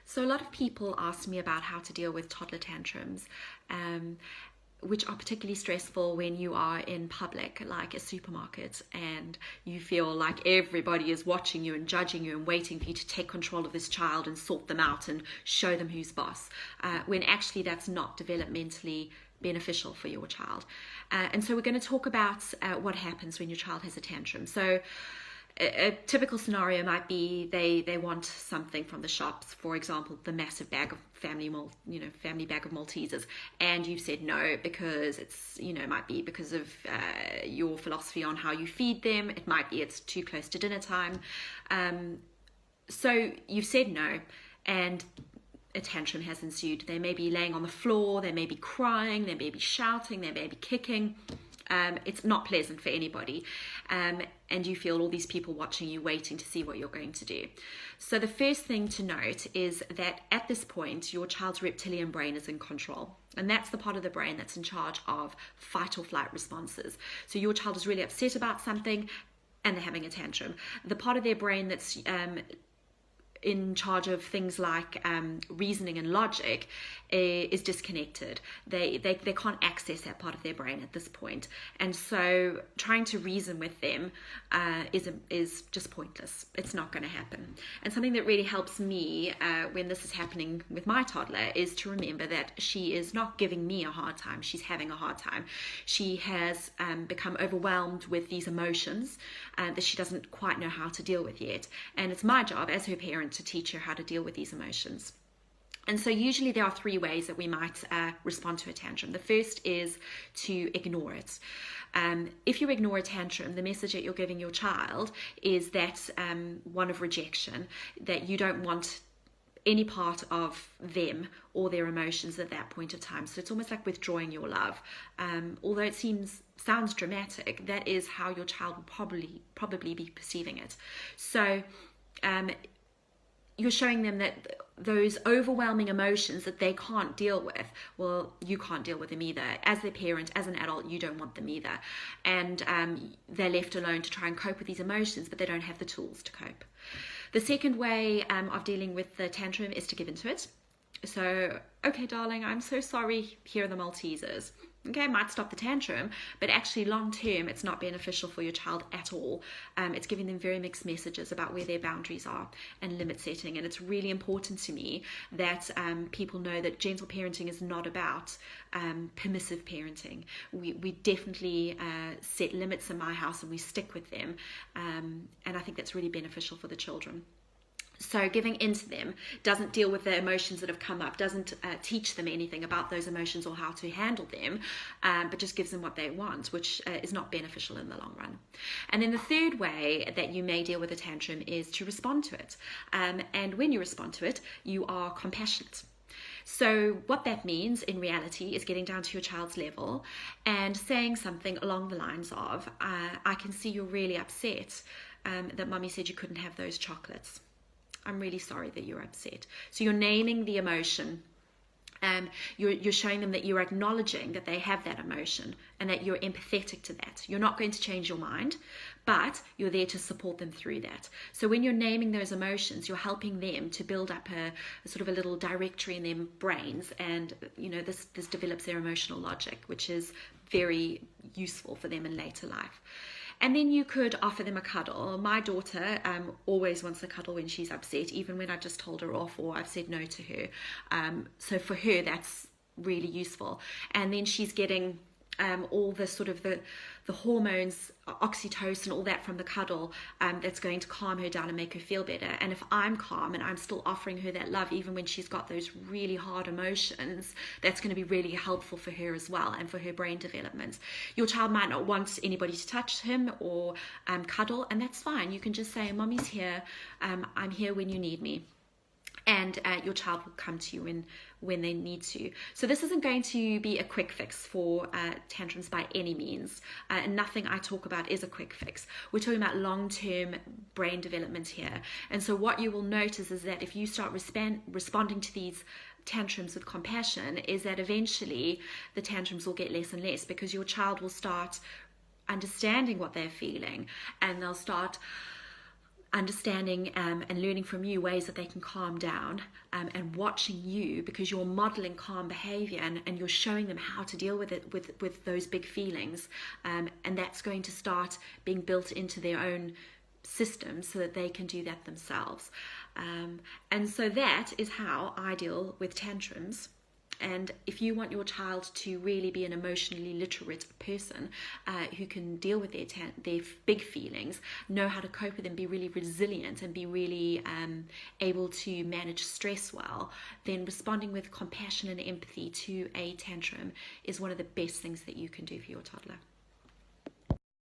So a lot of people ask me about how to deal with toddler tantrums, which are particularly stressful when you are in public, like a supermarket, and you feel like everybody is watching you and judging you and waiting for you to take control of this child and sort them out and show them who's boss, when actually that's not developmentally beneficial for your child. And so we're going to talk about what happens when your child has a tantrum. So a typical scenario might be they want something from the shops, for example, the massive bag of family bag of Maltesers, and you've said no because it's, it might be because of your philosophy on how you feed them. It might be it's too close to dinner time. So you've said no, and a tantrum has ensued. They may be laying on the floor, they may be crying, they may be shouting, they may be kicking. It's not pleasant for anybody, and you feel all these people watching you, waiting to see what you're going to do. So the first thing to note is that at this point your child's reptilian brain is in control, and that's the part of the brain that's in charge of fight or flight responses. So your child is really upset about something and they're having a tantrum. The part of their brain that's in charge of things like reasoning and logic is disconnected. They can't access that part of their brain at this point, and so trying to reason with them is just pointless. It's not going to happen. And something that really helps me when this is happening with my toddler is to remember that she is not giving me a hard time, she's having a hard time. She has become overwhelmed with these emotions that she doesn't quite know how to deal with yet, and it's my job as her parent to teach her how to deal with these emotions. And so usually there are three ways that we might respond to a tantrum. The first is to ignore it. If you ignore a tantrum, the message that you're giving your child is that one of rejection, that you don't want any part of them or their emotions at that point of time. So it's almost like withdrawing your love. Although it sounds dramatic, that is how your child will probably be perceiving it. So you're showing them that those overwhelming emotions that they can't deal with, well, you can't deal with them either. As their parent, as an adult, you don't want them either. And they're left alone to try and cope with these emotions, but they don't have the tools to cope. The second way of dealing with the tantrum is to give into it. So, okay, darling, I'm so sorry. Here are the Maltesers. Okay, might stop the tantrum, but actually long term, it's not beneficial for your child at all. It's giving them very mixed messages about where their boundaries are and limit setting. And it's really important to me that people know that gentle parenting is not about permissive parenting. We definitely set limits in my house and we stick with them. And I think that's really beneficial for the children. So giving into them doesn't deal with the emotions that have come up, doesn't teach them anything about those emotions or how to handle them, but just gives them what they want, which is not beneficial in the long run. And then the third way that you may deal with a tantrum is to respond to it. And when you respond to it, you are compassionate. So what that means in reality is getting down to your child's level and saying something along the lines of, I can see you're really upset that Mummy said you couldn't have those chocolates. I'm really sorry that you're upset. So you're naming the emotion. You're showing them that you're acknowledging that they have that emotion and that you're empathetic to that. You're not going to change your mind, but you're there to support them through that. So when you're naming those emotions, you're helping them to build up a sort of a little directory in their brains, and this develops their emotional logic, which is very useful for them in later life. And then you could offer them a cuddle. My daughter always wants a cuddle when she's upset, even when I've just told her off or I've said no to her. So for her, that's really useful. And then she's getting all the sort of the hormones, oxytocin, all that from the cuddle, that's going to calm her down and make her feel better. And if I'm calm and I'm still offering her that love, even when she's got those really hard emotions, that's going to be really helpful for her as well and for her brain development. Your child might not want anybody to touch him or cuddle, and that's fine. You can just say, Mommy's here, I'm here when you need me. And your child will come to you when they need to. So this isn't going to be a quick fix for tantrums by any means. And nothing I talk about is a quick fix. We're talking about long-term brain development here. And so what you will notice is that if you start responding to these tantrums with compassion, is that eventually the tantrums will get less and less, because your child will start understanding what they're feeling, and they'll start understanding and learning from you ways that they can calm down, and watching you, because you're modeling calm behavior, and you're showing them how to deal with it, with those big feelings, and that's going to start being built into their own system so that they can do that themselves. And so that is how I deal with tantrums. And if you want your child to really be an emotionally literate person, who can deal with their big feelings, know how to cope with them, be really resilient, and be really able to manage stress well, then responding with compassion and empathy to a tantrum is one of the best things that you can do for your toddler.